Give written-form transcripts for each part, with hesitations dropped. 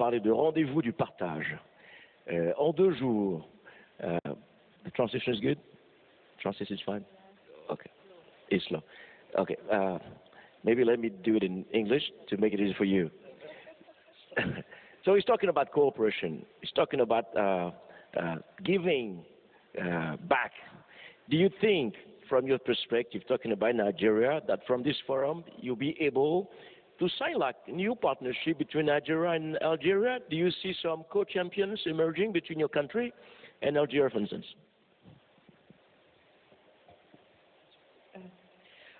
parler de rendez-vous du partage. En 2 jours, the translation is good? Translation is fine? Okay. It's slow. Okay. Maybe let me do it in English to make it easy for you. So he's talking about cooperation. He's talking about giving back. Do you think, from your perspective, talking about Nigeria, that from this forum you'll be able to sign like new partnership between Nigeria and Algeria? Do you see some co-champions emerging between your country and Algeria, for instance?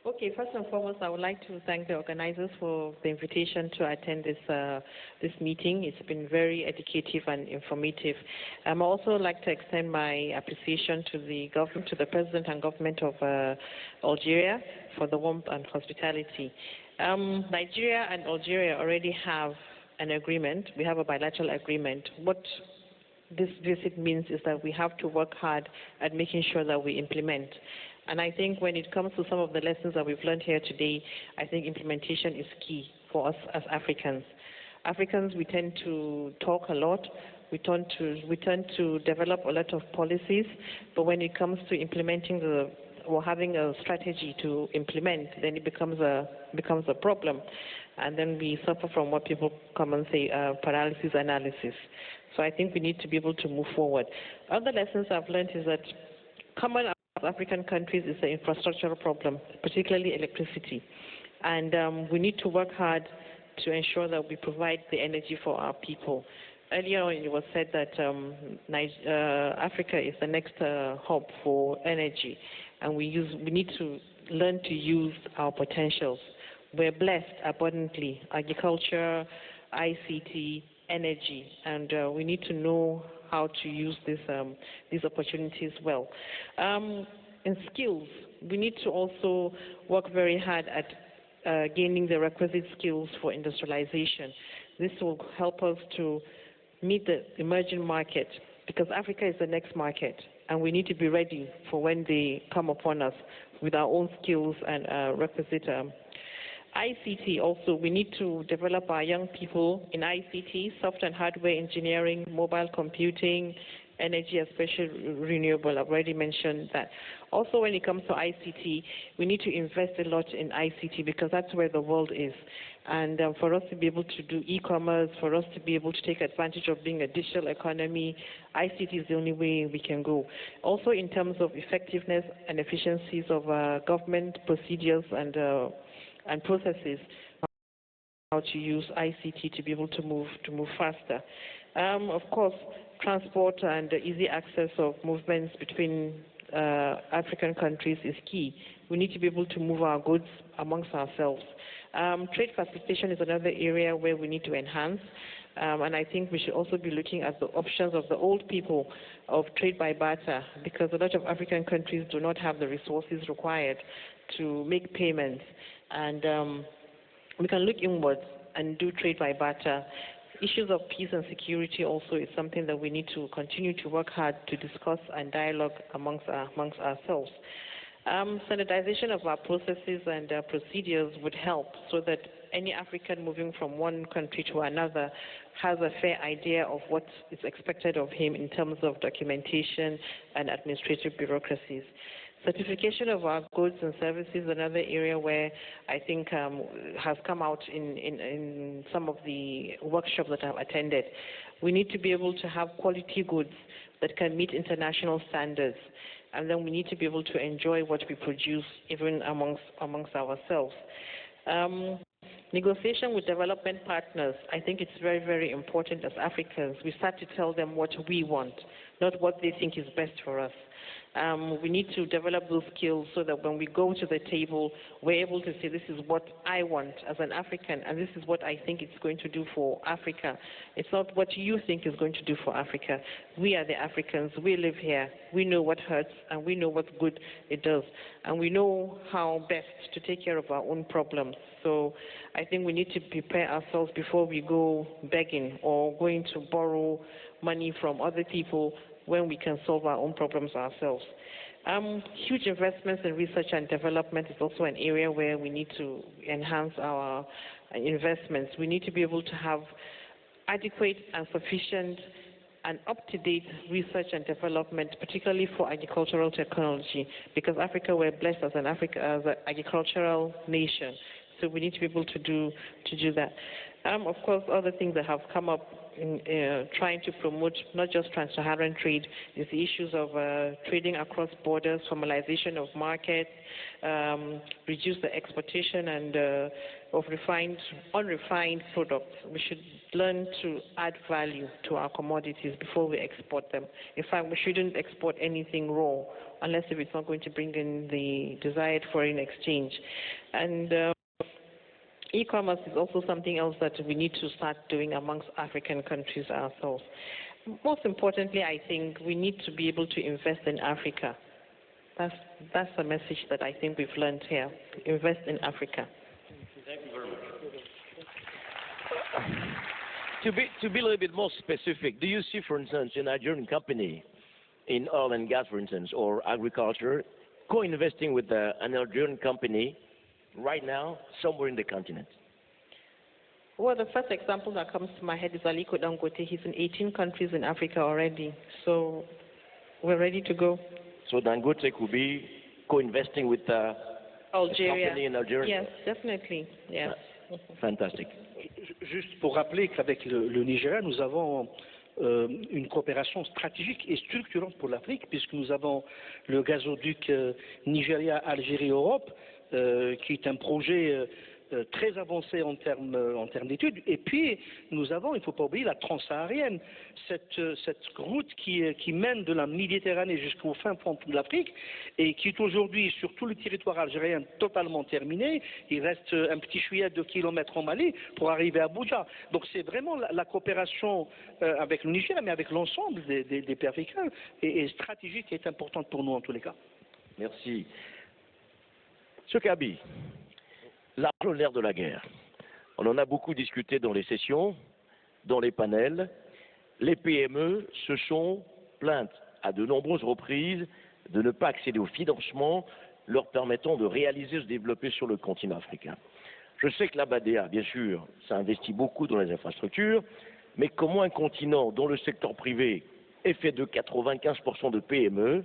Okay, first and foremost, I would like to thank the organizers for the invitation to attend this meeting. It's been very educative and informative. I also like to extend my appreciation to the government, to the President and government of Algeria for the warmth and hospitality. Nigeria and Algeria already have an agreement. We have a bilateral agreement. What this visit means is that we have to work hard at making sure that we implement. And I think when it comes to some of the lessons that we've learned here today, I think implementation is key for us as Africans. Africans, we tend to talk a lot. We tend to develop a lot of policies, but when it comes to implementing or having a strategy to implement, then it becomes a problem, and then we suffer from what people come and say paralysis analysis. So I think we need to be able to move forward. Other lessons I've learned is that common African countries is the infrastructural problem, particularly electricity. And we need to work hard to ensure that we provide the energy for our people. Earlier on, it was said that Africa is the next hub for energy, and we need to learn to use our potentials. We're blessed abundantly, agriculture, ICT, energy, and we need to know how to use these opportunities well. In skills, we need to also work very hard at gaining the requisite skills for industrialization. This will help us to meet the emerging market, because Africa is the next market, and we need to be ready for when they come upon us with our own skills and requisite ICT. Also, we need to develop our young people in ICT, software and hardware engineering, mobile computing, energy, especially renewable. I've already mentioned that. Also, when it comes to ICT, we need to invest a lot in ICT, because that's where the world is. And for us to be able to do e-commerce, for us to be able to take advantage of being a digital economy, ICT is the only way we can go. Also, in terms of effectiveness and efficiencies of government procedures and processes, how to use ICT to be able to move faster. Of course, transport and easy access of movements between African countries is key. We need to be able to move our goods amongst ourselves. Trade facilitation is another area where we need to enhance. And I think we should also be looking at the options of the old people of trade by barter, because a lot of African countries do not have the resources required to make payments. And we can look inwards and do trade by barter. Issues of peace and security also is something that we need to continue to work hard to discuss and dialogue amongst ourselves. Standardization of our processes and procedures would help, so that any African moving from one country to another has a fair idea of what is expected of him in terms of documentation and administrative bureaucracies. Certification of our goods and services, another area where I think has come out in some of the workshops that I've attended. We need to be able to have quality goods that can meet international standards, and then we need to be able to enjoy what we produce even amongst ourselves. Negotiation with development partners, I think it's very, very important as Africans. We start to tell them what we want, not what they think is best for us. We need to develop those skills so that when we go to the table, we're able to say, this is what I want as an African, and this is what I think it's going to do for Africa. It's not what you think is going to do for Africa. We are the Africans. We live here. We know what hurts, and we know what good it does. And we know how best to take care of our own problems. So I think we need to prepare ourselves before we go begging or going to borrow money from other people when we can solve our own problems ourselves. Huge investments in research and development is also an area where we need to enhance our investments. We need to be able to have adequate and sufficient and up-to-date research and development, particularly for agricultural technology, because Africa, we're blessed as an agricultural nation. So we need to be able to do that. Of course, other things that have come up in trying to promote not just trans-Saharan trade is the issues of trading across borders, formalization of markets, reduce the exportation and of unrefined products. We should learn to add value to our commodities before we export them. In fact, we shouldn't export anything raw unless if it's not going to bring in the desired foreign exchange. And e-commerce is also something else that we need to start doing amongst African countries ourselves. Most importantly, I think we need to be able to invest in Africa. That's the message that I think we've learned here. Invest in Africa. Thank you very much. To be a little bit more specific, do you see, for instance, a Nigerian company in oil and gas, for instance, or agriculture, co-investing with an Nigerian company right now somewhere in the continent? Well, the first example that comes to my head is Aliko Dangote. He's in 18 countries in Africa already, so we're ready to go. So Dangote could be co-investing with Algeria. a company in Algeria? Yes, definitely. Yes. Fantastic. Juste pour rappeler qu'avec le Nigeria, nous avons une coopération stratégique et structurante pour l'Afrique, puisque nous avons le gazoduc Nigeria-Algérie-Europe, qui est un projet très avancé en termes d'études. Et puis, nous avons, il ne faut pas oublier, la transsaharienne, cette route qui mène de la Méditerranée jusqu'au fin fond de l'Afrique et qui est aujourd'hui sur tout le territoire algérien totalement terminée. Il reste un petit chouïa de kilomètres en Mali pour arriver à Abuja. Donc c'est vraiment la coopération avec le Niger, mais avec l'ensemble des pays africains et stratégique qui est importante pour nous en tous les cas. Merci. Monsieur Kabi, l'argent, l'air de la guerre. On en a beaucoup discuté dans les sessions, dans les panels. Les PME se sont plaintes à de nombreuses reprises de ne pas accéder au financement leur permettant de réaliser, se développer sur le continent africain. Je sais que la BADEA, bien sûr, ça investit beaucoup dans les infrastructures, mais comment un continent dont le secteur privé est fait de 95% de PME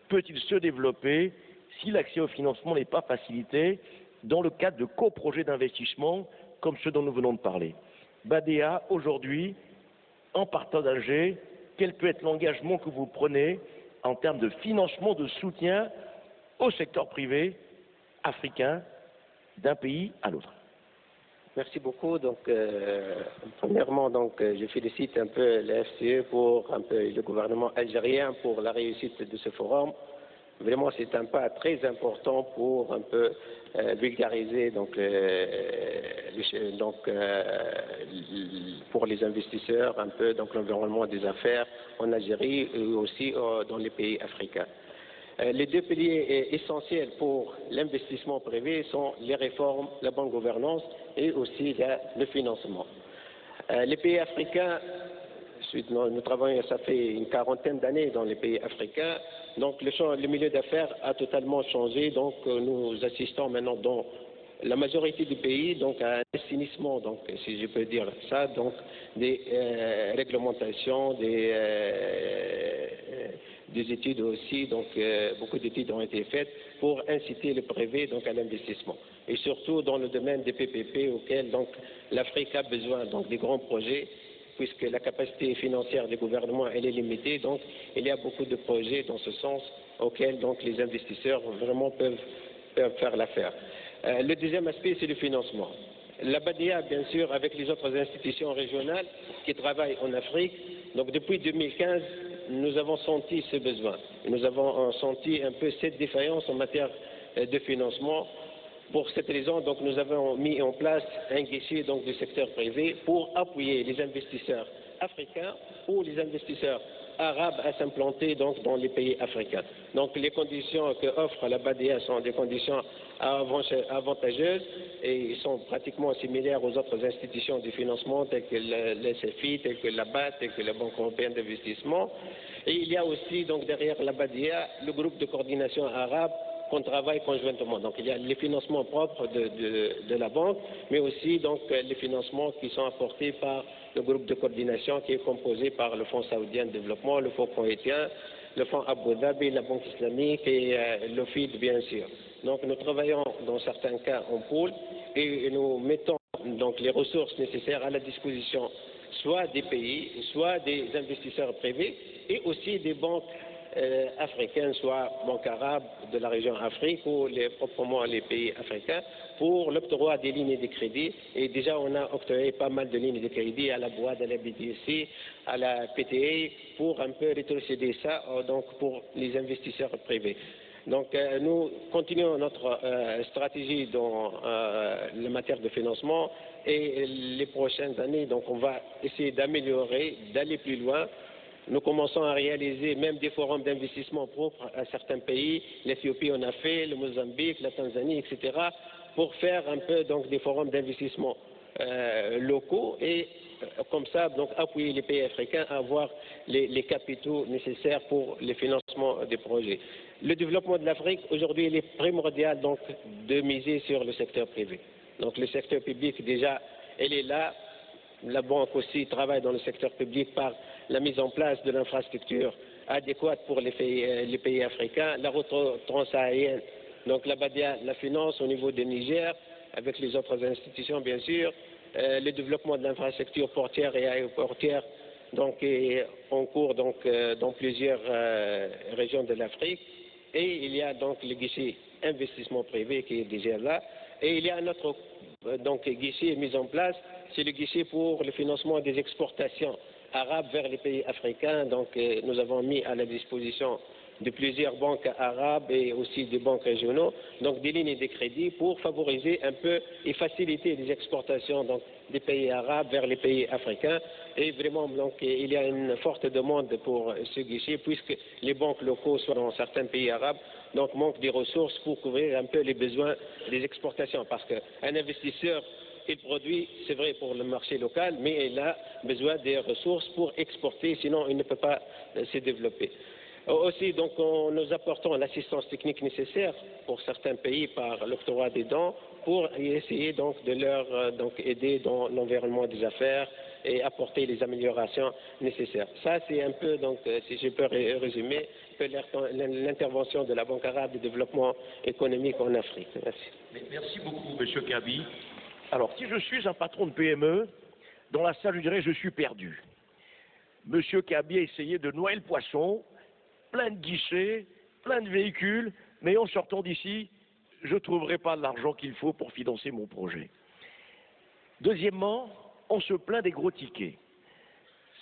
peut-il se développer si l'accès au financement n'est pas facilité dans le cadre de coprojets d'investissement comme ceux dont nous venons de parler? BADEA, aujourd'hui, en partant d'Alger, quel peut être l'engagement que vous prenez en termes de financement, de soutien au secteur privé africain d'un pays à l'autre? Merci beaucoup. Donc, premièrement, je félicite un peu la FCE pour le gouvernement algérien pour la réussite de ce forum. Vraiment, c'est un pas très important pour vulgariser pour les investisseurs l'environnement des affaires en Algérie et aussi dans les pays africains. Les deux piliers essentiels pour l'investissement privé sont les réformes, la bonne gouvernance et aussi le financement. Les pays africains, nous travaillons, ça fait une quarantaine d'années dans les pays africains, donc le milieu d'affaires a totalement changé, donc nous assistons maintenant dans la majorité du pays à un assainissement, si je peux dire ça, des réglementations, des études aussi, beaucoup d'études ont été faites pour inciter le privé à l'investissement. Et surtout dans le domaine des PPP auxquels l'Afrique a besoin des grands projets, puisque la capacité financière des gouvernements elle est limitée, donc il y a beaucoup de projets dans ce sens auxquels les investisseurs vraiment peuvent faire l'affaire. Le deuxième aspect, c'est le financement. La BADEA, bien sûr, avec les autres institutions régionales qui travaillent en Afrique, depuis 2015, nous avons senti ce besoin. Nous avons senti un peu cette défaillance en matière de financement. Pour cette raison, nous avons mis en place un guichet du secteur privé pour appuyer les investisseurs africains ou les investisseurs arabes à s'implanter dans les pays africains. Donc les conditions que offre la BADEA sont des conditions avantageuses et sont pratiquement similaires aux autres institutions de financement telles que l'SFI, telles que la BAD, telles que la Banque européenne d'investissement. Et il y a aussi derrière la BADEA le groupe de coordination arabe qu'on travaille conjointement. Donc il y a les financements propres de la banque, mais aussi donc les financements qui sont apportés par le groupe de coordination qui est composé par le Fonds saoudien de développement, le Fonds koweïtien, le Fonds Abu Dhabi, la Banque islamique et l'OFID bien sûr. Donc nous travaillons dans certains cas en pool et nous mettons donc les ressources nécessaires à la disposition soit des pays, soit des investisseurs privés et aussi des banques africaines, soit banques arabes de la région Afrique ou proprement les pays africains, pour l'octroi des lignes de crédit. Et déjà, on a octroyé pas mal de lignes de crédit à la BOAD, à la BDC, à la PTA, pour un peu rétrocéder ça donc pour les investisseurs privés. Donc nous continuons notre stratégie dans la matière de financement et les prochaines années, donc on va essayer d'améliorer, d'aller plus loin. Nous commençons à réaliser même des forums d'investissement propres à certains pays. L'Éthiopie en a fait, le Mozambique, la Tanzanie, etc. pour faire un peu donc des forums d'investissement locaux et comme ça donc appuyer les pays africains à avoir les capitaux nécessaires pour le financement des projets. Le développement de l'Afrique aujourd'hui il est primordial donc de miser sur le secteur privé. Donc le secteur public déjà elle est là. La banque aussi travaille dans le secteur public par la mise en place de l'infrastructure adéquate pour les pays africains, la route transsaharienne. Donc la BADIA la finance au niveau du Niger, avec les autres institutions bien sûr. Le développement de l'infrastructure portière et aéroportière donc, est en cours donc, dans plusieurs régions de l'Afrique. Et il y a donc le guichet investissement privé qui est déjà là. Et il y a un autre donc, guichet mis en place, c'est le guichet pour le financement des exportations arabes vers les pays africains. Donc nous avons mis à la disposition de plusieurs banques arabes et aussi des banques régionaux, donc des lignes de crédit pour favoriser un peu et faciliter les exportations donc, des pays arabes vers les pays africains. Et vraiment, donc, il y a une forte demande pour ce guichet puisque les banques locaux, soit dans certains pays arabes, donc manquent des ressources pour couvrir un peu les besoins des exportations. Parce qu'un investisseur, il produit, c'est vrai pour le marché local, mais il a besoin des ressources pour exporter, sinon il ne peut pas se développer. Aussi, donc, nous apportons l'assistance technique nécessaire pour certains pays par l'octroi des dons pour essayer donc de leur donc, aider dans l'environnement des affaires et apporter les améliorations nécessaires. Ça, c'est un peu, donc, si je peux résumer, l'intervention de la Banque arabe de développement économique en Afrique. Merci. Merci beaucoup, M. Kabi. Alors, si je suis un patron de PME, dans la salle, je dirais je suis perdu. M. Kabi a essayé de noyer le poisson, plein de guichets, plein de véhicules, mais en sortant d'ici, je ne trouverai pas l'argent qu'il faut pour financer mon projet. Deuxièmement, on se plaint des gros tickets.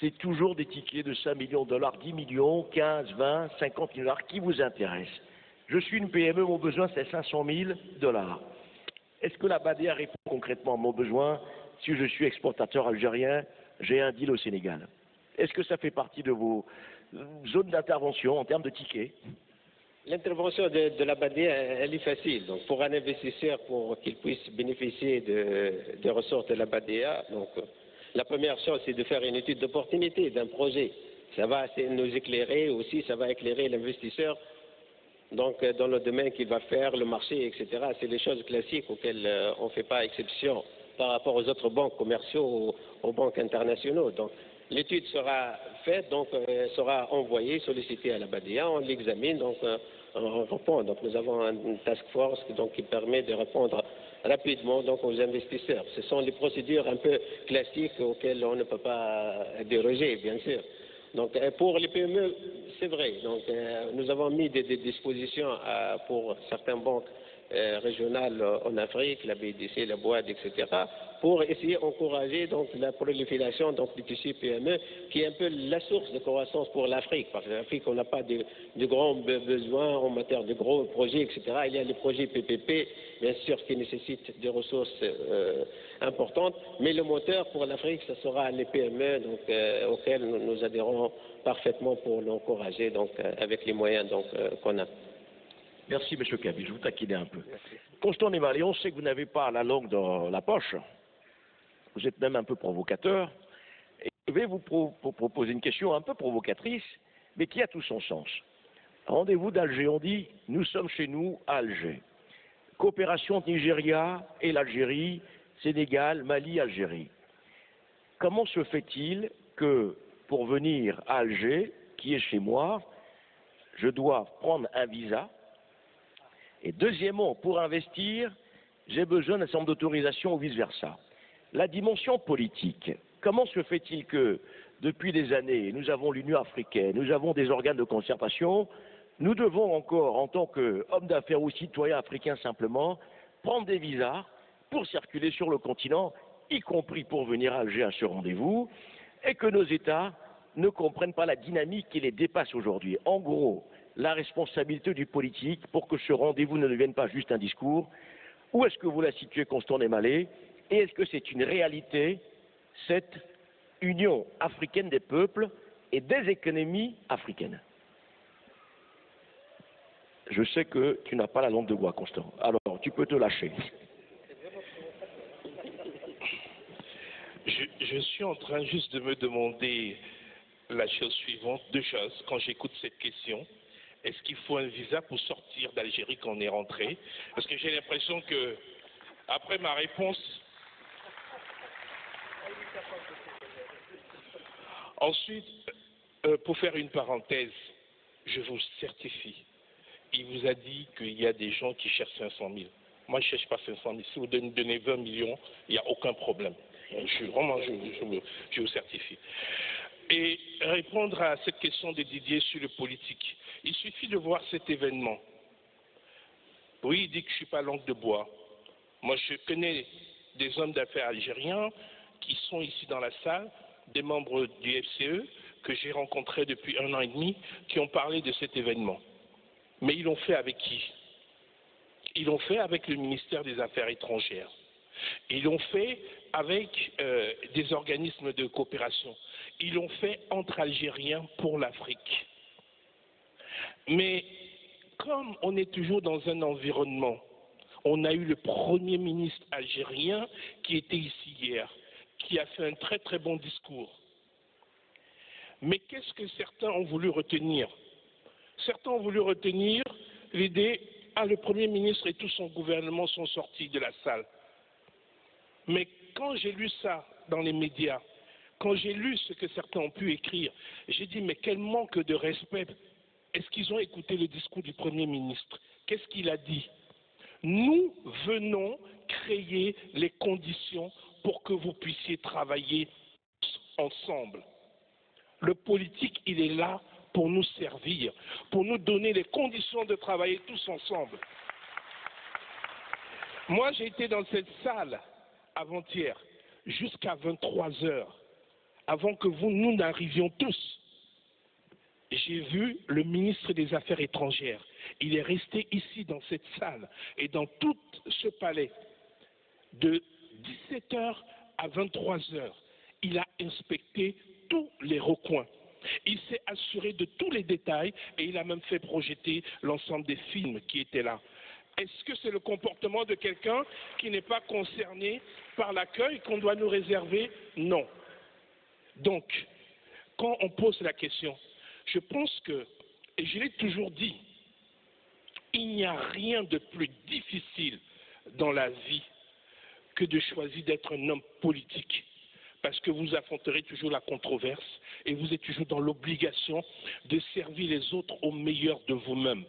C'est toujours des tickets de 5 millions de dollars, 10 millions, 15, 20, 50 millions de dollars qui vous intéressent. Je suis une PME, mon besoin c'est 500 000 dollars. Est-ce que la BADIA répond concrètement à mon besoin si je suis exportateur algérien, j'ai un deal au Sénégal? Est-ce que ça fait partie de vos zones d'intervention en termes de tickets? L'intervention de la BADIA, elle est facile. Donc, pour un investisseur, pour qu'il puisse bénéficier des ressources de la BADIA, donc, la première chose, c'est de faire une étude d'opportunité d'un projet. Ça va nous éclairer aussi, ça va éclairer l'investisseur donc, dans le domaine qu'il va faire, le marché, etc. C'est les choses classiques auxquelles on ne fait pas exception par rapport aux autres banques commerciaux ou aux banques internationaux. Donc, l'étude sera faite, donc sera envoyée, sollicitée à la BADIA, on l'examine, donc on répond. Donc nous avons une task force donc, qui permet de répondre rapidement donc, aux investisseurs. Ce sont les procédures un peu classiques auxquelles on ne peut pas déroger, bien sûr. Donc pour les PME, c'est vrai. Donc nous avons mis des dispositions pour certaines banques régionales en Afrique, la BDC, la BOAD, etc., pour essayer d'encourager donc la prolifération donc du tissu PME, qui est un peu la source de croissance pour l'Afrique. Parce que l'Afrique, on n'a pas de grands besoins en matière de gros projets, etc. Il y a les projets PPP, bien sûr, qui nécessitent des ressources importantes, mais le moteur pour l'Afrique, ce sera les PME, donc auxquels nous adhérons parfaitement pour l'encourager, donc avec les moyens donc qu'on a. Merci, M. Kabi. Je vous taquinais un peu. Constant Nemali, on sait que vous n'avez pas la langue dans la poche. Vous êtes même un peu provocateur. Et je vais vous proposer une question un peu provocatrice, mais qui a tout son sens. Rendez-vous d'Alger, on dit, nous sommes chez nous à Alger. Coopération entre Nigeria et l'Algérie, Sénégal, Mali, Algérie. Comment se fait-il que pour venir à Alger, qui est chez moi, je dois prendre un visa? Et deuxièmement, pour investir, j'ai besoin d'un certain nombre d'autorisations ou vice-versa. La dimension politique. Comment se fait-il que, depuis des années, nous avons l'Union africaine, nous avons des organes de concertation, nous devons encore, en tant qu'hommes d'affaires ou citoyens africains simplement, prendre des visas pour circuler sur le continent, y compris pour venir à Alger à ce rendez-vous, et que nos États ne comprennent pas la dynamique qui les dépasse aujourd'hui. En gros, la responsabilité du politique pour que ce rendez-vous ne devienne pas juste un discours. Où est-ce que vous la situez, Constant Ndemalé? Et est-ce que c'est une réalité, cette union africaine des peuples et des économies africaines? Je sais que tu n'as pas la langue de bois, Constant. Alors, tu peux te lâcher. Je suis en train juste de me demander la chose suivante, deux choses, quand j'écoute cette question. Est-ce qu'il faut un visa pour sortir d'Algérie quand on est rentré? Parce que j'ai l'impression que, après ma réponse... Ensuite, pour faire une parenthèse, je vous certifie, il vous a dit qu'il y a des gens qui cherchent 500 000. Moi, je ne cherche pas 500 000. Si vous donnez 20 millions, il n'y a aucun problème. Je vous certifie. Et répondre à cette question de Didier sur le politique, il suffit de voir cet événement. Oui, il dit que je ne suis pas langue de bois. Moi, je connais des hommes d'affaires algériens qui sont ici dans la salle, des membres du FCE que j'ai rencontrés depuis 1 an et demi, qui ont parlé de cet événement. Mais ils l'ont fait avec qui? Ils l'ont fait avec le ministère des Affaires étrangères. Ils l'ont fait avec des organismes de coopération. Ils l'ont fait entre Algériens pour l'Afrique. Mais comme on est toujours dans un environnement, on a eu le Premier ministre algérien qui était ici hier, qui a fait un très très bon discours. Mais qu'est-ce que certains ont voulu retenir? Certains ont voulu retenir l'idée, le Premier ministre et tout son gouvernement sont sortis de la salle. Mais quand j'ai lu ça dans les médias, quand j'ai lu ce que certains ont pu écrire, j'ai dit, mais quel manque de respect. Est-ce qu'ils ont écouté le discours du Premier ministre? Qu'est-ce qu'il a dit? Nous venons créer les conditions pour que vous puissiez travailler ensemble. Le politique, il est là pour nous servir, pour nous donner les conditions de travailler tous ensemble. Moi, j'ai été dans cette salle avant-hier, jusqu'à 23 heures, avant que nous n'arrivions tous. J'ai vu le ministre des Affaires étrangères. Il est resté ici dans cette salle et dans tout ce palais de 17h à 23h. Il a inspecté tous les recoins. Il s'est assuré de tous les détails et il a même fait projeter l'ensemble des films qui étaient là. Est-ce que c'est le comportement de quelqu'un qui n'est pas concerné par l'accueil qu'on doit nous réserver? Non. Donc, quand on pose la question, je pense que, et je l'ai toujours dit, il n'y a rien de plus difficile dans la vie que de choisir d'être un homme politique. Parce que vous affronterez toujours la controverse et vous êtes toujours dans l'obligation de servir les autres au meilleur de vous-même.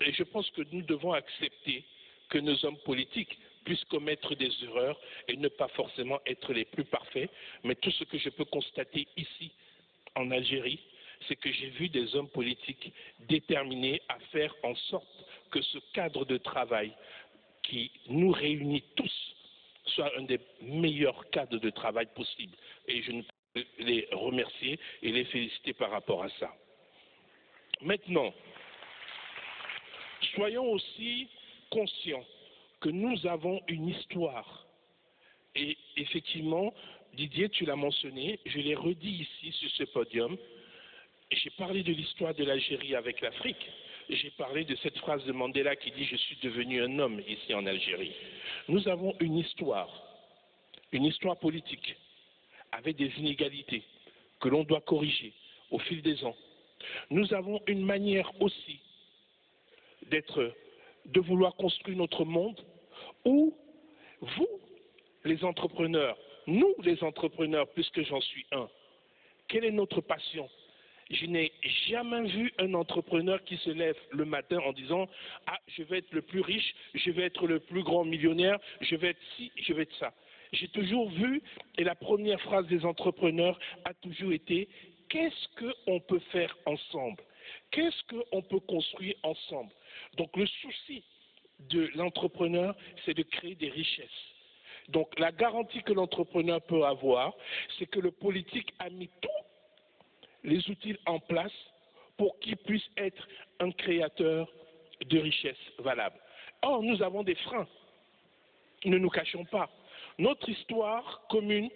Et je pense que nous devons accepter que nos hommes politiques puissent commettre des erreurs et ne pas forcément être les plus parfaits. Mais tout ce que je peux constater ici, en Algérie, c'est que j'ai vu des hommes politiques déterminés à faire en sorte que ce cadre de travail qui nous réunit tous soit un des meilleurs cadres de travail possibles. Et je ne peux les remercier et les féliciter par rapport à ça. Maintenant, soyons aussi conscients que nous avons une histoire. Et effectivement, Didier, tu l'as mentionné, je l'ai redit ici sur ce podium, j'ai parlé de l'histoire de l'Algérie avec l'Afrique. J'ai parlé de cette phrase de Mandela qui dit « Je suis devenu un homme ici en Algérie ». Nous avons une histoire politique, avec des inégalités que l'on doit corriger au fil des ans. Nous avons une manière aussi de vouloir construire notre monde où vous, les entrepreneurs, nous, les entrepreneurs, puisque j'en suis un, quelle est notre passion? Je n'ai jamais vu un entrepreneur qui se lève le matin en disant « Ah, je vais être le plus riche, je vais être le plus grand millionnaire, je vais être ci, je vais être ça ». J'ai toujours vu, et la première phrase des entrepreneurs a toujours été « Qu'est-ce qu'on peut faire ensemble? Qu'est-ce qu'on peut construire ensemble ?» Donc le souci de l'entrepreneur, c'est de créer des richesses. Donc la garantie que l'entrepreneur peut avoir, c'est que le politique a mis tous les outils en place pour qu'il puisse être un créateur de richesses valables. Or, nous avons des freins. Ne nous cachons pas. Notre histoire commune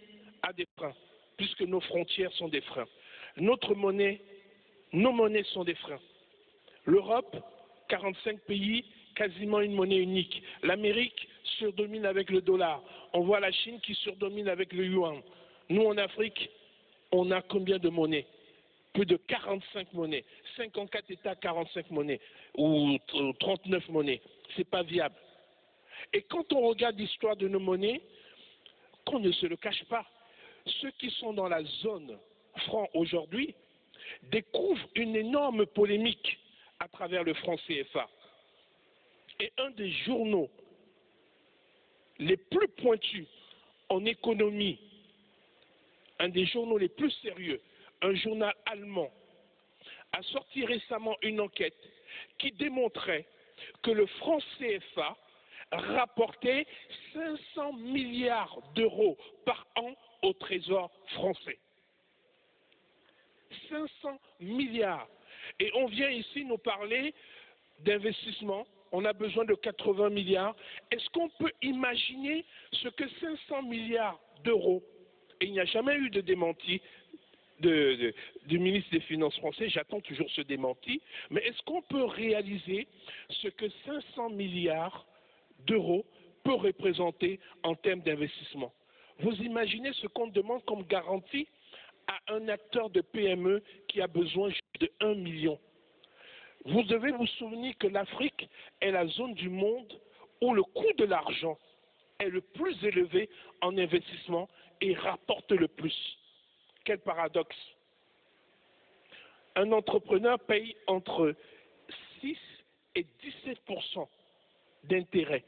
a des freins, puisque nos frontières sont des freins. Notre monnaie, nos monnaies sont des freins. L'Europe, 45 pays, quasiment une monnaie unique. L'Amérique surdomine avec le dollar. On voit la Chine qui surdomine avec le yuan. Nous, en Afrique, on a combien de monnaies? Plus de 45 monnaies. 54 États, 45 monnaies. Ou 39 monnaies. Ce n'est pas viable. Et quand on regarde l'histoire de nos monnaies, qu'on ne se le cache pas, ceux qui sont dans la zone franc aujourd'hui découvrent une énorme polémique à travers le franc CFA. Et un des journaux les plus pointus en économie, un des journaux les plus sérieux, un journal allemand, a sorti récemment une enquête qui démontrait que le franc CFA rapportait 500 milliards d'euros par an au Trésor français. 500 milliards. Et on vient ici nous parler d'investissement. On a besoin de 80 milliards. Est-ce qu'on peut imaginer ce que 500 milliards d'euros, et il n'y a jamais eu de démenti du ministre des Finances français, j'attends toujours ce démenti, mais est-ce qu'on peut réaliser ce que 500 milliards d'euros peut représenter en termes d'investissement? Vous imaginez ce qu'on demande comme garantie à un acteur de PME qui a besoin de 1 million? Vous devez vous souvenir que l'Afrique est la zone du monde où le coût de l'argent est le plus élevé en investissement et rapporte le plus. Quel paradoxe! Un entrepreneur paye entre 6 et 17% d'intérêt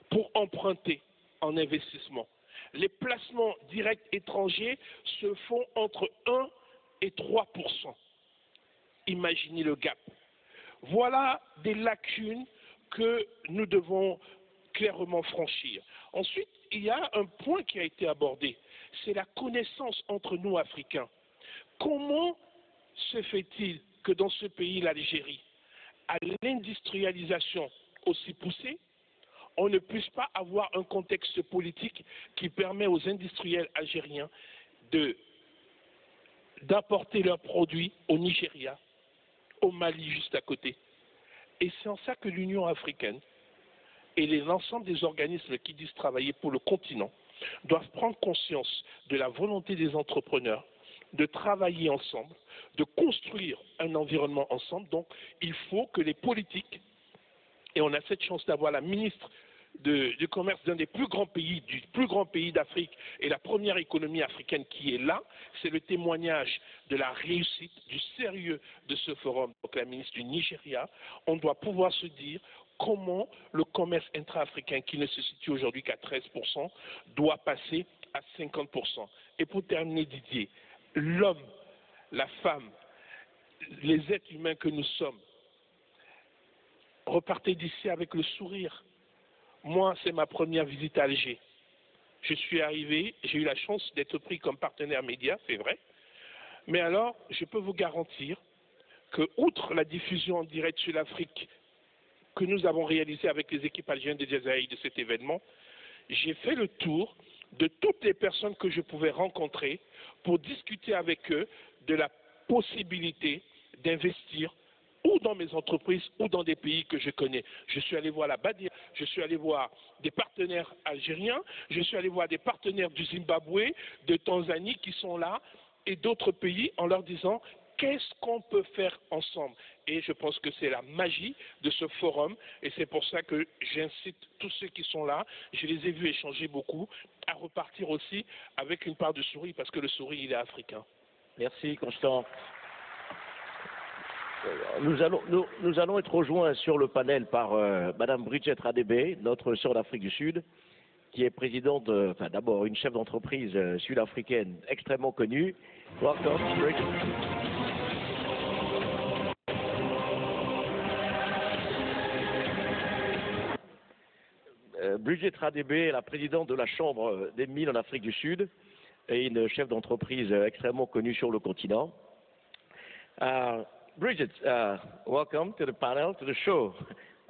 pour emprunter en investissement. Les placements directs étrangers se font entre 1 et 3%. Imaginez le gap. Voilà des lacunes que nous devons clairement franchir. Ensuite, il y a un point qui a été abordé, c'est la connaissance entre nous Africains. Comment se fait-il que dans ce pays, l'Algérie, à l'industrialisation aussi poussée, on ne puisse pas avoir un contexte politique qui permet aux industriels algériens d'apporter leurs produits au Nigeria, au Mali juste à côté. Et c'est en ça que l'Union africaine et l'ensemble des organismes qui disent travailler pour le continent doivent prendre conscience de la volonté des entrepreneurs de travailler ensemble, de construire un environnement ensemble. Donc, il faut que les politiques, et on a cette chance d'avoir la ministre du commerce d'un des plus grands pays, du plus grand pays d'Afrique et la première économie africaine qui est là, c'est le témoignage de la réussite, du sérieux de ce forum. Donc la ministre du Nigeria, on doit pouvoir se dire comment le commerce intra-africain qui ne se situe aujourd'hui qu'à 13% doit passer à 50%. Et pour terminer, Didier, l'homme, la femme, les êtres humains que nous sommes, repartez d'ici avec le sourire. Moi, c'est ma première visite à Alger. Je suis arrivé, j'ai eu la chance d'être pris comme partenaire média, c'est vrai. Mais alors, je peux vous garantir que, outre la diffusion en direct sur l'Afrique que nous avons réalisée avec les équipes algériennes des Jazaï de cet événement, j'ai fait le tour de toutes les personnes que je pouvais rencontrer pour discuter avec eux de la possibilité d'investir ou dans mes entreprises, ou dans des pays que je connais. Je suis allé voir la Badia, je suis allé voir des partenaires algériens, je suis allé voir des partenaires du Zimbabwe, de Tanzanie qui sont là, et d'autres pays en leur disant qu'est-ce qu'on peut faire ensemble? Et je pense que c'est la magie de ce forum, et c'est pour ça que j'incite tous ceux qui sont là, je les ai vus échanger beaucoup, à repartir aussi avec une part de souris, parce que le souris, il est africain. Merci, Constant. Nous allons être rejoints sur le panel par Madame Bridget Radebe, notre sœur d'Afrique du Sud, qui est présidente, enfin d'abord une chef d'entreprise sud-africaine extrêmement connue. Welcome, Bridget. Bridget Radebe est la présidente de la Chambre des Mines en Afrique du Sud et une chef d'entreprise extrêmement connue sur le continent. Bridget, welcome to the panel, to the show,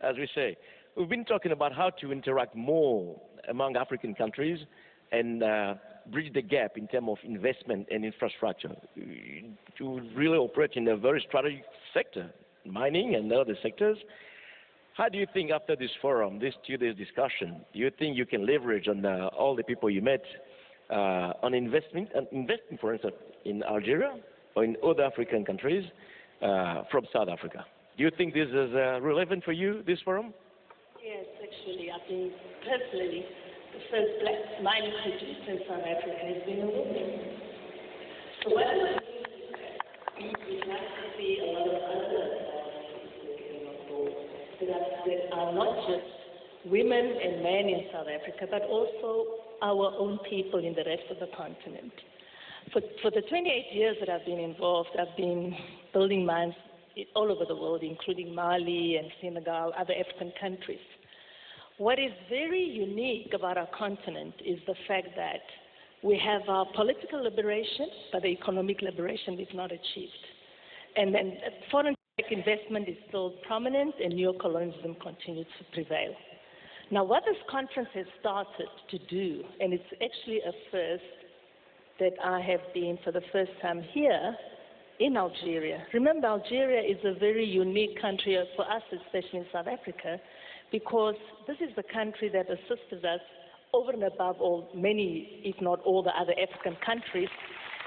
as we say. We've been talking about how to interact more among African countries and bridge the gap in terms of investment and infrastructure to really operate in a very strategic sector, mining and other sectors. How do you think after this forum, this 2 days discussion, do you think you can leverage on all the people you met on investing, for instance, in Algeria or in other African countries from South Africa? Do you think this is relevant for you, this forum? Yes, actually, I think personally, the first black mining producer in South Africa has been a woman. So what does it mean? We'd like to see a lot of other people on board that are not just women and men in South Africa, but also our own people in the rest of the continent. For the 28 years that I've been involved, I've been building mines all over the world, including Mali and Senegal, other African countries. What is very unique about our continent is the fact that we have our political liberation, but the economic liberation is not achieved. And then foreign direct investment is still prominent and neocolonialism continues to prevail. Now, what this conference has started to do, and it's actually a first, that I have been for the first time here in Algeria. Remember, Algeria is a very unique country for us, especially in South Africa, because this is the country that assisted us over and above all, many, if not all, the other African countries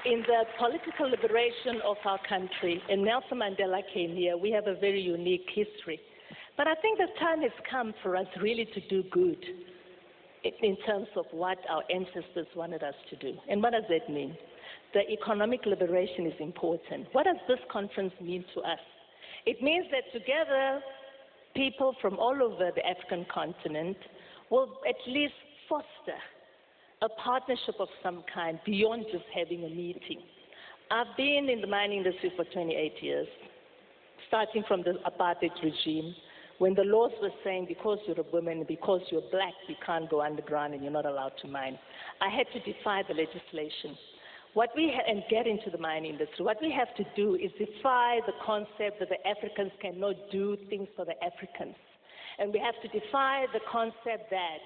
in the political liberation of our country. And Nelson Mandela came here. We have a very unique history. But I think the time has come for us really to do good in terms of what our ancestors wanted us to do. And what does that mean? The economic liberation is important. What does this conference mean to us? It means that together, people from all over the African continent will at least foster a partnership of some kind beyond just having a meeting. I've been in the mining industry for 28 years, starting from the apartheid regime, when the laws were saying because you're a woman, because you're black, you can't go underground and you're not allowed to mine. I had to defy the legislation. And get into the mining industry. What we have to do is defy the concept that the Africans cannot do things for the Africans. And we have to defy the concept that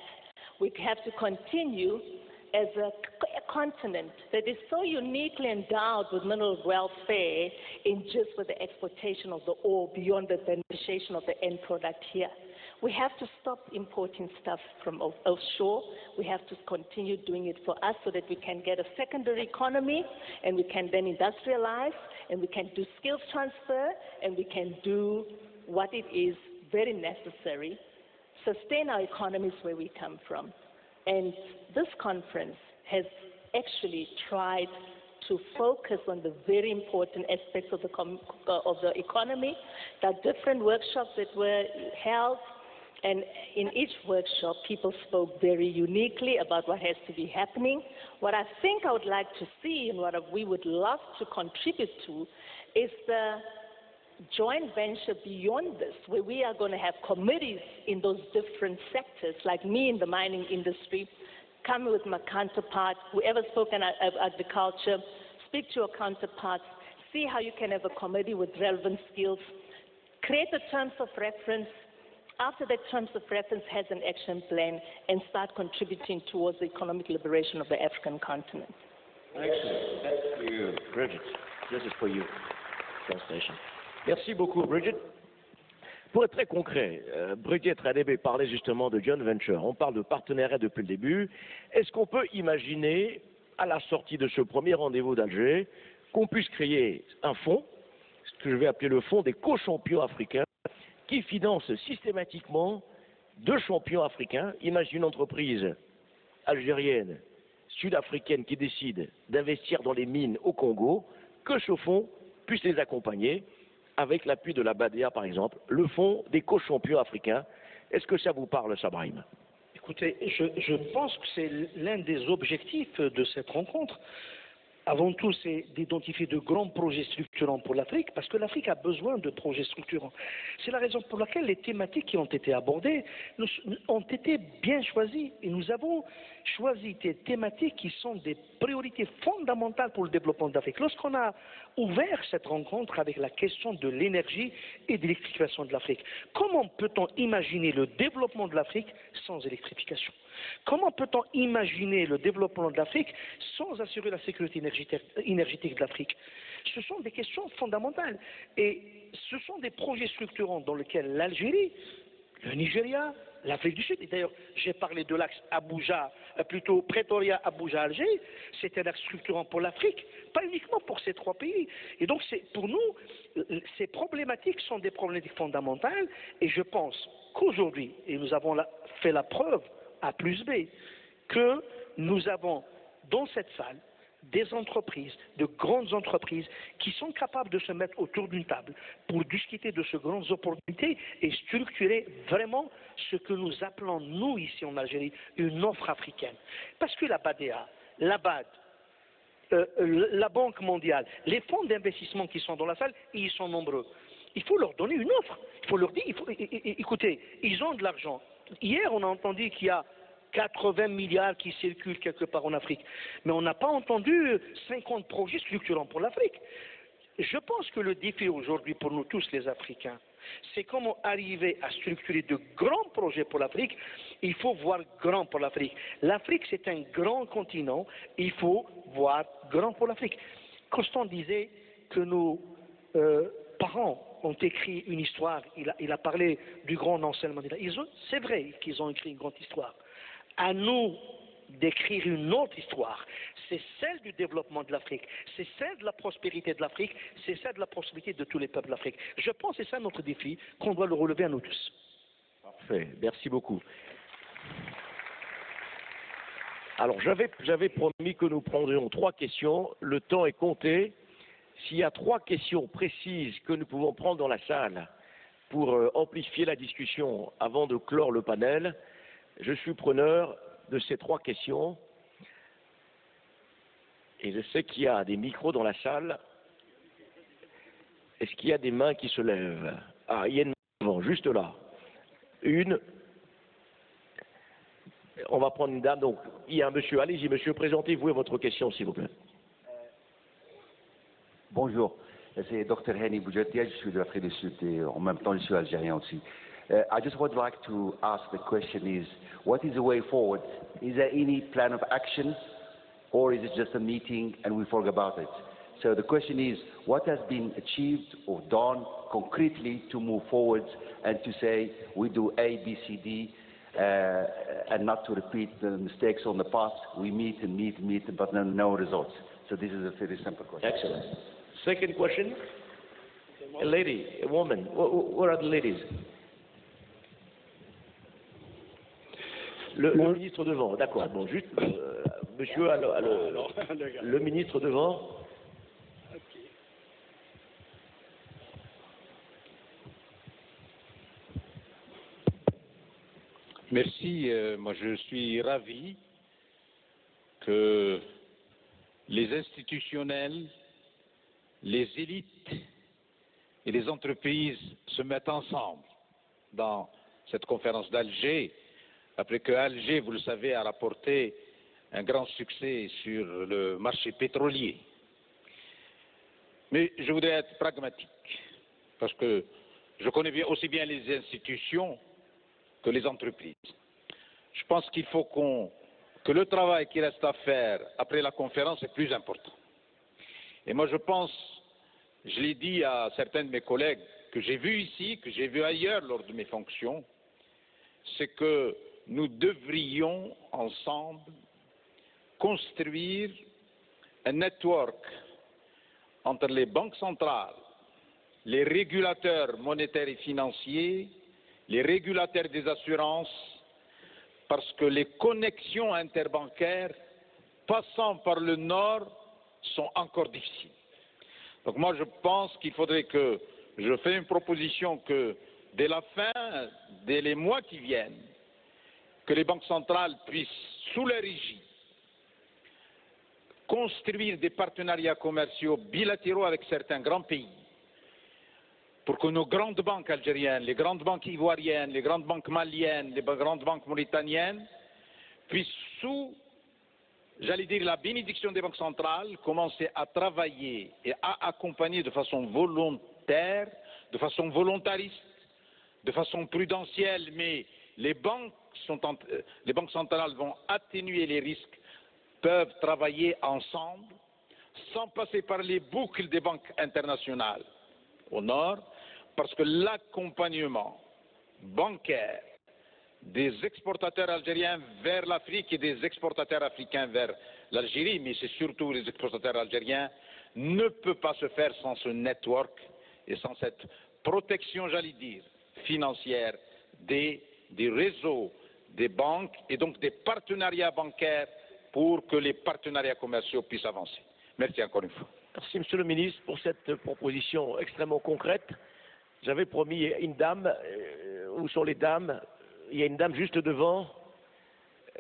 we have to continue as a continent that is so uniquely endowed with mineral welfare in just with the exportation of the ore beyond the beneficiation of the end product here. We have to stop importing stuff from offshore. We have to continue doing it for us so that we can get a secondary economy and we can then industrialize and we can do skills transfer and we can do what it is very necessary, sustain our economies where we come from. And this conference has actually tried to focus on the very important aspects of the economy. There are different workshops that were held, and in each workshop, people spoke very uniquely about what has to be happening. What I think I would like to see and what we would love to contribute to is the joint venture beyond this, where we are going to have committees in those different sectors, like me in the mining industry, come with my counterpart, whoever spoke in agriculture, speak to your counterparts, see how you can have a committee with relevant skills, create the terms of reference. After that terms of reference has an action plan and start contributing towards the economic liberation of the African continent. Excellent. Thank you, Bridget. This is for you. Translation. Merci beaucoup, Bridget. Pour être très concret, Bridget Radebe parlait justement de joint venture. On parle de partenariat depuis le début. Est-ce qu'on peut imaginer, à la sortie de ce premier rendez-vous d'Alger, qu'on puisse créer un fonds que je vais appeler le fonds des co-champions africains, qui finance systématiquement 2 champions africains. Imagine une entreprise algérienne, sud-africaine qui décide d'investir dans les mines au Congo, que ce fonds puisse les accompagner avec l'appui de la BADEA, par exemple, le fonds des co-champions africains. Est-ce que ça vous parle, Sabrahim? Écoutez, je pense que c'est l'un des objectifs de cette rencontre. Avant tout, c'est d'identifier de grands projets structurants pour l'Afrique, parce que l'Afrique a besoin de projets structurants. C'est la raison pour laquelle les thématiques qui ont été abordées ont été bien choisies. Et nous avons choisi des thématiques qui sont des priorités fondamentales pour le développement de l'Afrique. Lorsqu'on a ouvert cette rencontre avec la question de l'énergie et de l'électrification de l'Afrique, comment peut-on imaginer le développement de l'Afrique sans électrification? Comment peut-on imaginer le développement de l'Afrique sans assurer la sécurité énergétique de l'Afrique? Ce sont des questions fondamentales. Et ce sont des projets structurants dans lesquels l'Algérie, le Nigeria, l'Afrique du Sud, et d'ailleurs j'ai parlé de l'axe plutôt Pretoria-Abuja-Alger, c'est un axe structurant pour l'Afrique, pas uniquement pour ces 3 pays. Et donc pour nous, ces problématiques sont des problématiques fondamentales, et je pense qu'aujourd'hui, et nous avons fait la preuve A plus B, que nous avons dans cette salle des entreprises, de grandes entreprises qui sont capables de se mettre autour d'une table pour discuter de ces grandes opportunités et structurer vraiment ce que nous appelons, nous ici en Algérie, une offre africaine. Parce que la BADEA, la BAD, la Banque mondiale, les fonds d'investissement qui sont dans la salle, ils sont nombreux. Il faut leur donner une offre. Il faut leur dire, écoutez, ils ont de l'argent. Hier, on a entendu qu'il y a 80 milliards qui circulent quelque part en Afrique. Mais on n'a pas entendu 50 projets structurants pour l'Afrique. Je pense que le défi aujourd'hui pour nous tous les Africains, c'est comment arriver à structurer de grands projets pour l'Afrique. Il faut voir grand pour l'Afrique. L'Afrique, c'est un grand continent. Il faut voir grand pour l'Afrique. Constant disait que nos parents ont écrit une histoire. Il a parlé du grand Nelson Mandela. C'est vrai qu'ils ont écrit une grande histoire. À nous d'écrire une autre histoire. C'est celle du développement de l'Afrique. C'est celle de la prospérité de l'Afrique. C'est celle de la prospérité de tous les peuples d'Afrique. Je pense que c'est ça notre défi, qu'on doit le relever à nous tous. Parfait. Merci beaucoup. Alors, j'avais promis que nous prendrions 3 questions. Le temps est compté. S'il y a 3 questions précises que nous pouvons prendre dans la salle pour amplifier la discussion avant de clore le panel, je suis preneur de ces 3 questions. Et je sais qu'il y a des micros dans la salle. Est-ce qu'il y a des mains qui se lèvent? Ah, il y a une main devant, juste là. Une. On va prendre une dame. Donc, il y a un monsieur. Allez-y, monsieur, présentez-vous et votre question, s'il vous plaît. Bonjour, c'est Dr Hani Boujatia, je suis de l'Afrique du Sud et en même temps je suis algérien aussi. I just would like to ask, the question is, what is the way forward? Is there any plan of action or is it just a meeting and we forget about it? So the question is, what has been achieved or done concretely to move forward and to say we do A, B, C, D and not to repeat the mistakes on the past? We meet and meet and meet but no results. So this is a very simple question. Excellent. Second question. A lady, a woman. Where are the ladies? Le ministre devant, d'accord. Bon, juste, monsieur, le ministre devant. Merci. Moi, je suis ravi que les institutionnels, les élites et les entreprises se mettent ensemble dans cette conférence d'Alger, après que Alger, vous le savez, a rapporté un grand succès sur le marché pétrolier. Mais je voudrais être pragmatique, parce que je connais bien, aussi bien les institutions que les entreprises. Je pense qu'il faut que le travail qui reste à faire après la conférence est plus important. Et moi je pense, je l'ai dit à certains de mes collègues que j'ai vus ici, que j'ai vus ailleurs lors de mes fonctions, c'est que nous devrions ensemble construire un network entre les banques centrales, les régulateurs monétaires et financiers, les régulateurs des assurances, parce que les connexions interbancaires passant par le Nord sont encore difficiles. Donc moi je pense qu'il faudrait que, je fais une proposition que dès la fin, dès les mois qui viennent, que les banques centrales puissent, sous leur régie, construire des partenariats commerciaux bilatéraux avec certains grands pays, pour que nos grandes banques algériennes, les grandes banques ivoiriennes, les grandes banques maliennes, les grandes banques mauritaniennes, puissent, sous, j'allais dire, la bénédiction des banques centrales, commencer à travailler et à accompagner de façon volontaire, de façon volontariste, de façon prudentielle, mais les banques centrales vont atténuer les risques, peuvent travailler ensemble, sans passer par les boucles des banques internationales au nord, parce que l'accompagnement bancaire des exportateurs algériens vers l'Afrique et des exportateurs africains vers l'Algérie, mais c'est surtout les exportateurs algériens, ne peut pas se faire sans ce network et sans cette protection, j'allais dire, financière des réseaux des banques et donc des partenariats bancaires pour que les partenariats commerciaux puissent avancer. Merci encore une fois. Merci, Monsieur le ministre, pour cette proposition extrêmement concrète. J'avais promis une dame. Où sont les dames? Il y a une dame juste devant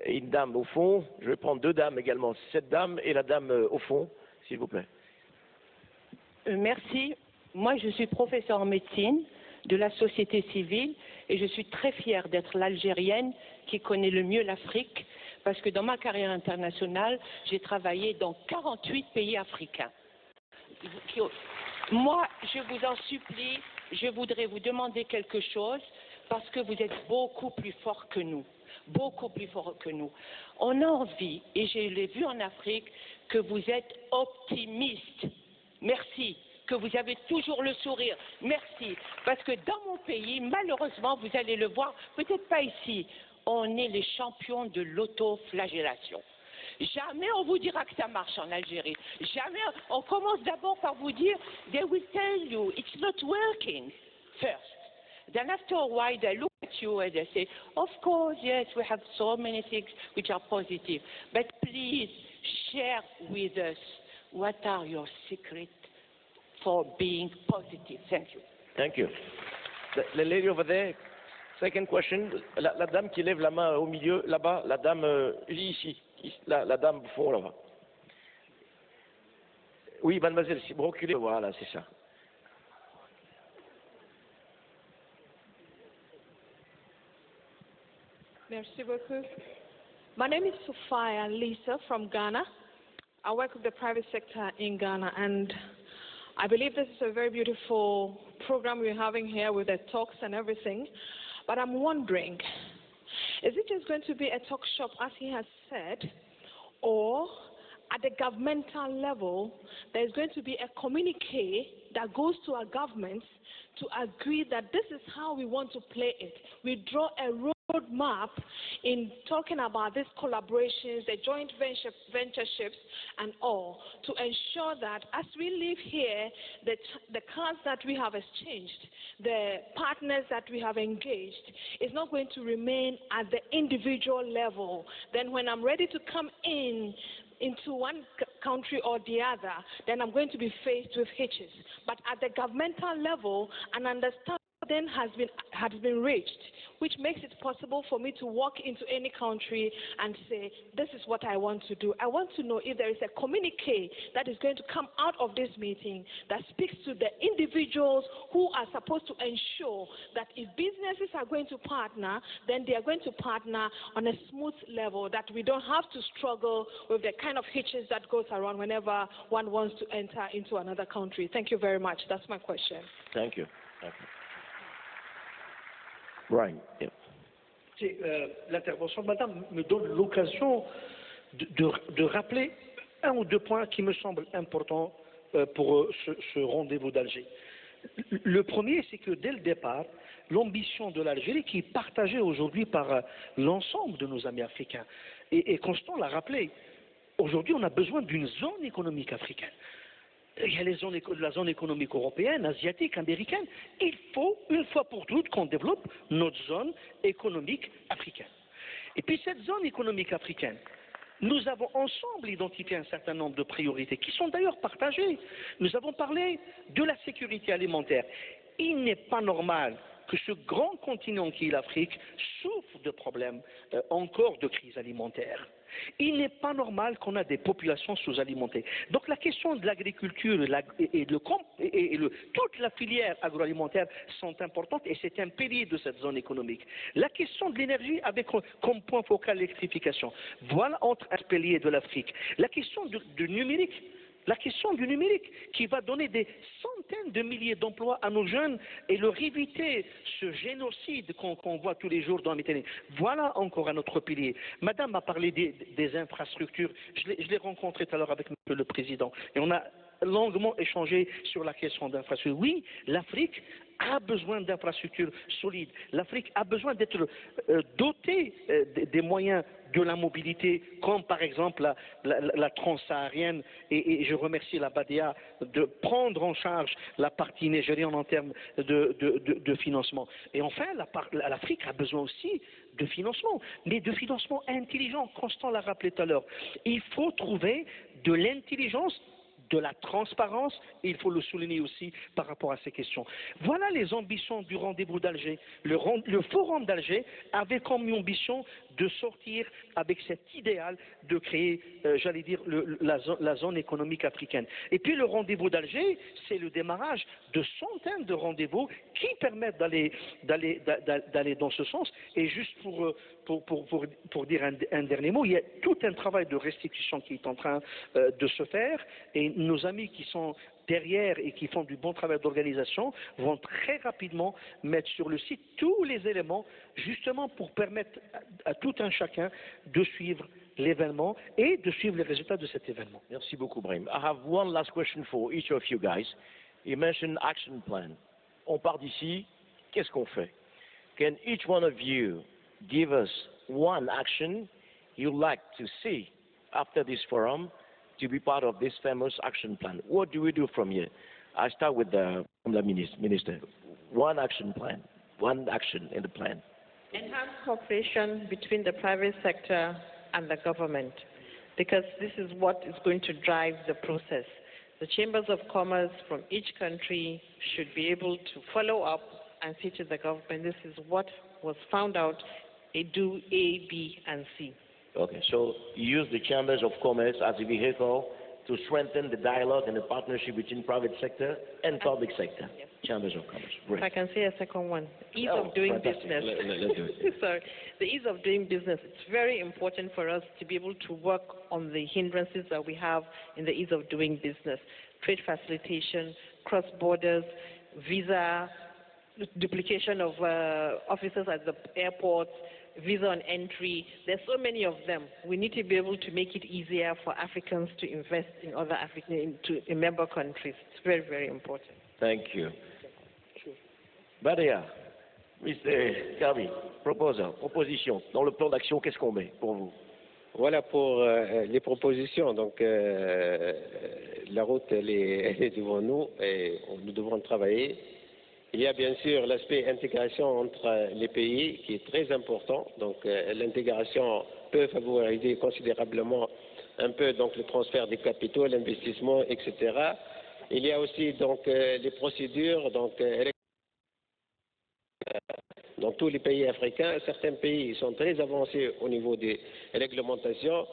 et une dame au fond. Je vais prendre deux dames également. Cette dame et la dame au fond, s'il vous plaît. Merci. Moi, je suis professeur en médecine de la société civile et je suis très fière d'être l'Algérienne qui connaît le mieux l'Afrique parce que dans ma carrière internationale, j'ai travaillé dans 48 pays africains. Moi, je vous en supplie, je voudrais vous demander quelque chose parce que vous êtes beaucoup plus fort que nous. Beaucoup plus fort que nous. On a envie, et je l'ai vu en Afrique, que vous êtes optimiste. Merci. Que vous avez toujours le sourire. Merci. Parce que dans mon pays, malheureusement, vous allez le voir, peut-être pas ici, on est les champions de l'autoflagellation. Jamais on vous dira que ça marche en Algérie. Jamais. On commence d'abord par vous dire, they will tell you, it's not working first. Then after a while, they look at you and they say, of course, yes, we have so many things which are positive. But please share with us what are your secrets for being positive. Thank you. Thank you. The lady over there, second question. La dame qui lève la main au milieu, là-bas, la dame ici, la dame au fond là-bas. Oui, mademoiselle, si vous reculez, voilà, c'est ça. Merci beaucoup. My name is Sophia Lisa from Ghana. I work with the private sector in Ghana, and I believe this is a very beautiful program we're having here with the talks and everything. But I'm wondering, is it just going to be a talk shop, as he has said, or at the governmental level, there's going to be a communique that goes to our governments to agree that this is how we want to play it. We draw a roadmap in talking about these collaborations, the joint ventureships and all, to ensure that as we live here, the cards that we have exchanged, the partners that we have engaged, is not going to remain at the individual level. Then when I'm ready to come into one country or the other, then I'm going to be faced with hitches. But at the governmental level, an understanding has been reached, which makes it possible for me to walk into any country and say, this is what I want to do. I want to know if there is a communique that is going to come out of this meeting that speaks to the individuals who are supposed to ensure that if businesses are going to partner, then they are going to partner on a smooth level, that we don't have to struggle with the kind of hitches that goes around whenever one wants to enter into another country. Thank you very much. That's my question. Thank you. Thank you. Right. Yeah. L'intervention de madame me donne l'occasion de rappeler un ou deux points qui me semblent importants pour ce rendez-vous d'Alger. Le premier, c'est que dès le départ, l'ambition de l'Algérie, qui est partagée aujourd'hui par l'ensemble de nos amis africains, et Constant l'a rappelé, aujourd'hui on a besoin d'une zone économique africaine. il y a la zone économique européenne, asiatique, américaine. Il faut, une fois pour toutes, qu'on développe notre zone économique africaine. Et puis cette zone économique africaine, nous avons ensemble identifié un certain nombre de priorités qui sont d'ailleurs partagées. Nous avons parlé de la sécurité alimentaire. Il n'est pas normal que ce grand continent qui est l'Afrique souffre de problèmes encore de crise alimentaire. Il n'est pas normal qu'on ait des populations sous-alimentées. Donc la question de l'agriculture toute la filière agroalimentaire sont importantes et c'est un pilier de cette zone économique. La question de l'énergie avec comme point focal l'électrification. Voilà autre un pilier de l'Afrique. La question du numérique. La question du numérique qui va donner des centaines de milliers d'emplois à nos jeunes et leur éviter ce génocide qu'on voit tous les jours dans les télés. Voilà encore un autre pilier. Madame a parlé des infrastructures. Je l'ai rencontré tout à l'heure avec Monsieur le Président et on a longuement échangé sur la question d'infrastructures. Oui, l'Afrique a besoin d'infrastructures solides. L'Afrique a besoin d'être dotée des moyens de la mobilité, comme par exemple la transsaharienne, et je remercie la BADEA de prendre en charge la partie nigérienne en termes de financement. Et enfin, l'Afrique a besoin aussi de financement, mais de financement intelligent. Constant l'a rappelé tout à l'heure. Il faut trouver de l'intelligence, de la transparence, et il faut le souligner aussi par rapport à ces questions. Voilà les ambitions du rendez-vous d'Alger. Le forum d'Alger avait comme ambition de sortir avec cet idéal de créer, j'allais dire, la zone économique africaine. Et puis le rendez-vous d'Alger, c'est le démarrage de centaines de rendez-vous qui permettent d'aller dans ce sens. Et juste pour dire un dernier mot, il y a tout un travail de restitution qui est en train de se faire, et nos amis qui sont derrière et qui font du bon travail d'organisation vont très rapidement mettre sur le site tous les éléments justement pour permettre à tout un chacun de suivre l'événement et de suivre les résultats de cet événement. Merci beaucoup, Brahim. I have one last question for each of you guys. You mentioned action plan. On part d'ici, qu'est-ce qu'on fait? Can each one of you give us one action you'd like to see after this forum to be part of this famous action plan? What do we do from here? I start with the Minister. One action plan, one action in the plan. Enhance cooperation between the private sector and the government, because this is what is going to drive the process. The chambers of commerce from each country should be able to follow up and say to the government, this is what was found out, do A, B, and C. Okay, so you use the chambers of commerce as a vehicle to strengthen the dialogue and the partnership between private sector and public sector. Yes. Chambers of commerce. Great. If I can say a second one, ease of doing fantastic. business. Let's do it. Sorry, the ease of doing business. It's very important for us to be able to work on the hindrances that we have in the ease of doing business. Trade facilitation, cross borders, visa, duplication of officers at the airports, visa on entry. There's so many of them. We need to be able to make it easier for Africans to invest in other in member countries. It's very, very important. Thank you. Badia, Mr. Kami, proposition. Dans le plan d'action, qu'est-ce qu'on met pour vous? Voilà pour les propositions. Donc, la route, elle est devant nous et nous devrons travailler. Il y a bien sûr l'aspect intégration entre les pays qui est très important. Donc, l'intégration peut favoriser considérablement un peu donc, le transfert des capitaux, l'investissement, etc. Il y a aussi donc les procédures dans tous les pays africains. Certains pays sont très avancés au niveau des réglementations.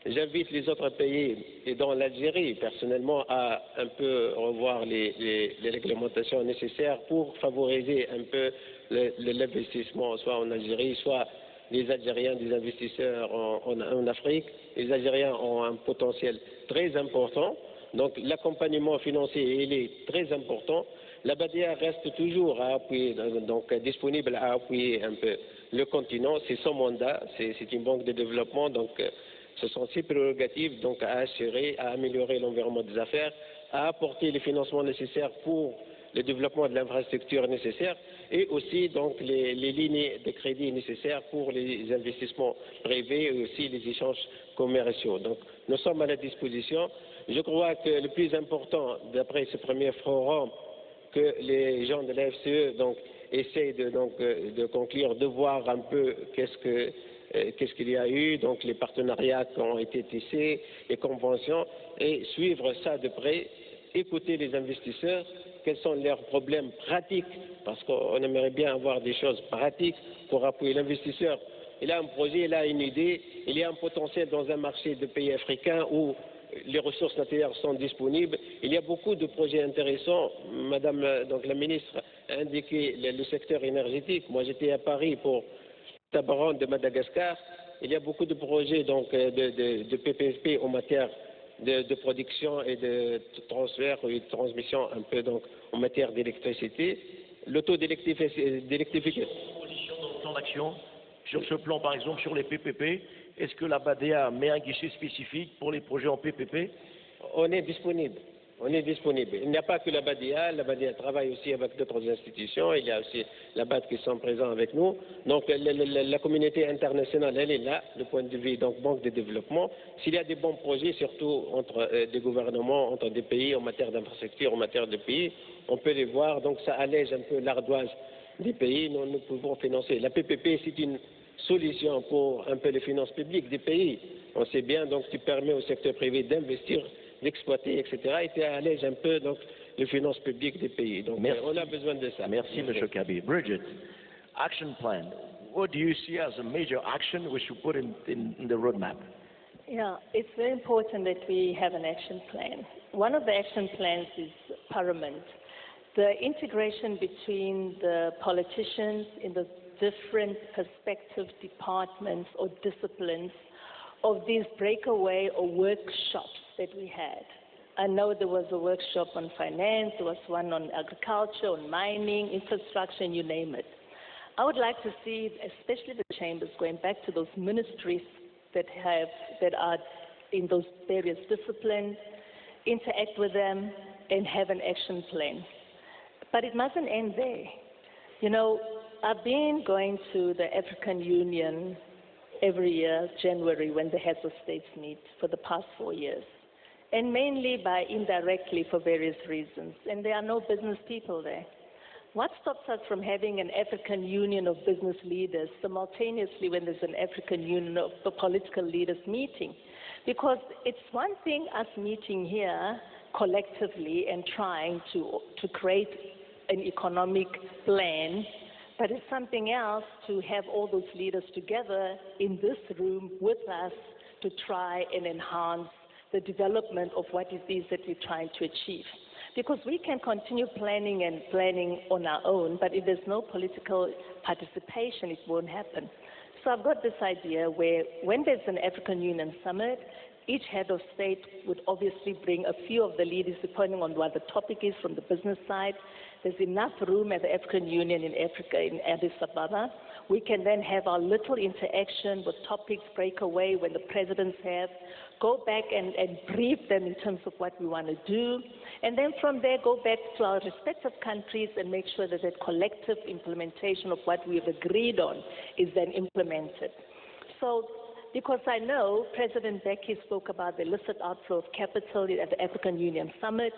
J'invite les autres pays, et dont l'Algérie personnellement, à un peu revoir les réglementations nécessaires pour favoriser un peu l'investissement, soit en Algérie, soit les Algériens, des investisseurs en Afrique. Les Algériens ont un potentiel très important. Donc l'accompagnement financier, il est très important. La BADEA reste toujours à appuyer, donc disponible à appuyer un peu le continent. C'est son mandat, c'est une banque de développement, donc ce sont ses prérogatives donc à assurer, à améliorer l'environnement des affaires, à apporter les financements nécessaires pour le développement de l'infrastructure nécessaire et aussi donc les lignes de crédit nécessaires pour les investissements privés et aussi les échanges commerciaux. Donc nous sommes à la disposition. je crois que le plus important, d'après ce premier forum, que les gens de la FCE donc, essayent de conclure, de voir un peu qu'est-ce qu'il y a eu, donc les partenariats qui ont été tissés, les conventions, et suivre ça de près, écouter les investisseurs, quels sont leurs problèmes pratiques, parce qu'on aimerait bien avoir des choses pratiques pour appuyer l'investisseur. Il a un projet, il a une idée, il y a un potentiel dans un marché de pays africains où les ressources naturelles sont disponibles. Il y a beaucoup de projets intéressants. Madame donc, la ministre a indiqué le secteur énergétique. Moi, j'étais à Paris pour Tabaron de Madagascar. Il y a beaucoup de projets donc, de PPP en matière de production et de transfert et de transmission un peu donc, en matière d'électricité. Le taux d'électrification. Plan d'action sur ce plan, par exemple, sur les PPP, est-ce que la BADEA met un guichet spécifique pour les projets en PPP? On est disponible. On est disponible. Il n'y a pas que la BADEA travaille aussi avec d'autres institutions, il y a aussi la BAD qui sont présents avec nous. Donc la communauté internationale, elle est là, du point de vue donc banque de développement. S'il y a des bons projets, surtout entre des gouvernements, entre des pays, en matière d'infrastructure, en matière de pays, on peut les voir, donc ça allège un peu l'ardoise des pays, nous pouvons financer. La PPP, c'est une solution pour un peu les finances publiques des pays. On sait bien, donc tu permets au secteur privé d'investir, d'exploiter, etc. Et tu allèges un peu donc, les finances publiques des pays. Donc on a besoin de ça. Merci, M. Kabi. Bridget, action plan. What do you see as a major action we should put in the roadmap? Yeah, it's very important that we have an action plan. One of the action plans is paramount. The integration between the politicians in the different perspective departments or disciplines of these breakaway or workshops that we had. I know there was a workshop on finance, there was one on agriculture, on mining, infrastructure, and you name it. I would like to see, especially the chambers, going back to those ministries that are in those various disciplines, interact with them, and have an action plan. But it mustn't end there. You know, I've been going to the African Union every year, January, when the heads of states meet for the past 4 years, and mainly by indirectly for various reasons, and there are no business people there. What stops us from having an African Union of business leaders simultaneously when there's an African Union of the political leaders meeting? Because it's one thing us meeting here collectively and trying to create an economic plan, but it's something else to have all those leaders together in this room with us to try and enhance the development of what it is that we're trying to achieve. Because we can continue planning and planning on our own, but if there's no political participation, it won't happen. So I've got this idea where when there's an African Union summit, each head of state would obviously bring a few of the leaders depending on what the topic is from the business side. There's enough room at the African Union in Africa, in Addis Ababa. We can then have our little interaction with topics, break away when the presidents have, go back and brief them in terms of what we want to do, and then from there go back to our respective countries and make sure that that collective implementation of what we've agreed on is then implemented. So, because I know President Becky spoke about the illicit outflow of capital at the African Union Summit.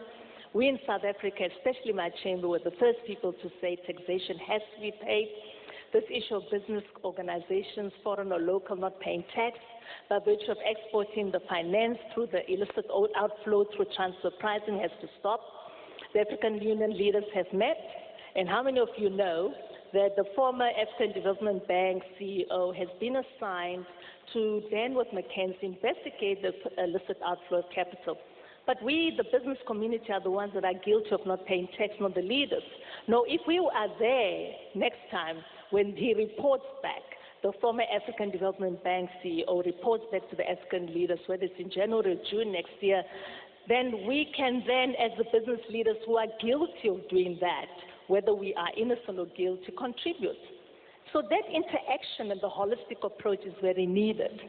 We in South Africa, especially my chamber, were the first people to say taxation has to be paid. This issue of business organizations, foreign or local, not paying tax by virtue of exporting the finance through the illicit outflow through transfer pricing has to stop. The African Union leaders have met, and how many of you know that the former African Development Bank CEO has been assigned to Danworth McKenzie investigate the illicit outflow of capital? But we, the business community, are the ones that are guilty of not paying tax, not the leaders. No, if we are there next time when he reports back, the former African Development Bank CEO reports back to the African leaders, whether it's in January or June next year, then we can then, as the business leaders who are guilty of doing that, whether we are innocent or guilty, contribute. So that interaction and the holistic approach is very needed.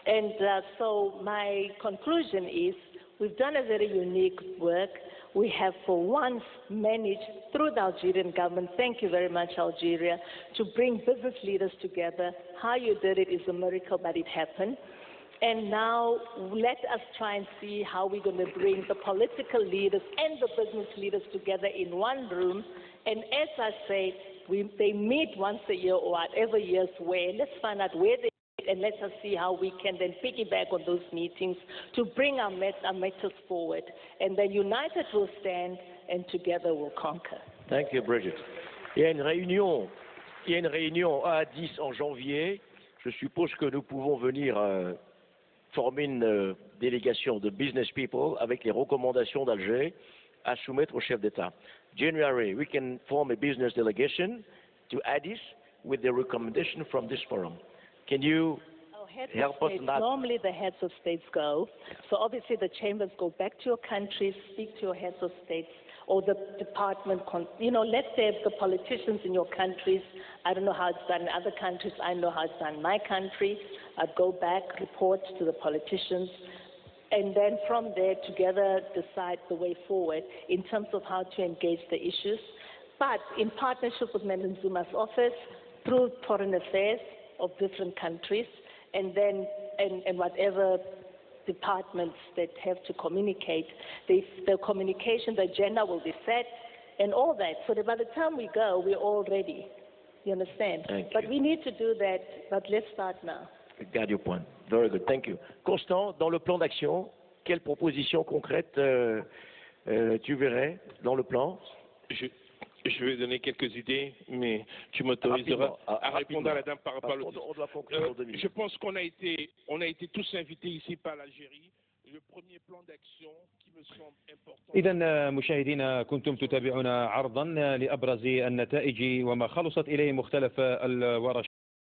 And so my conclusion is we've done a very unique work. We have for once managed through the Algerian government, thank you very much Algeria, to bring business leaders together. How you did it is a miracle, but it happened. And now let us try and see how we're going to bring the political leaders and the business leaders together in one room. And as I say, they meet once a year or whatever years where. Let's find out where they meet and let us see how we can then piggyback on those meetings to bring our matters forward. And then united we'll stand and together we'll conquer. Thank you, Bridget. Il y a une réunion à Addis en janvier. Je suppose que nous pouvons venir former une délégation de business people avec les recommandations d'Alger à soumettre au chef d'État. January, we can form a business delegation to Addis with the recommendation from this forum. Can you help us in that? Normally the heads of states go. So obviously the chambers go back to your countries, speak to your heads of states or the department, let's say the politicians in your countries. I don't know how it's done in other countries. I know how it's done in my country. I'd go back, report to the politicians, and then from there together decide the way forward in terms of how to engage the issues. But in partnership with Madam Zuma's office, through foreign affairs of different countries, and then and whatever departments that have to communicate, the communication, the agenda will be set, and all that. So that by the time we go, we're all ready. You understand? But we need to do that, but let's start now. Got your point. Very good. Thank you. Constant, dans le plan d'action, quelles propositions concrètes tu verrais dans le plan? Je vais donner quelques idées, mais tu m'autoriseras à répondre à la dame par rapport à l'autre. Je pense qu'on a été tous invités ici par l'Algérie. Le premier plan d'action qui me semble important. إذا مشاهدينا كنتم تتابعون عرضا لأبرز النتائج وما خلصت إليه مختلف الورش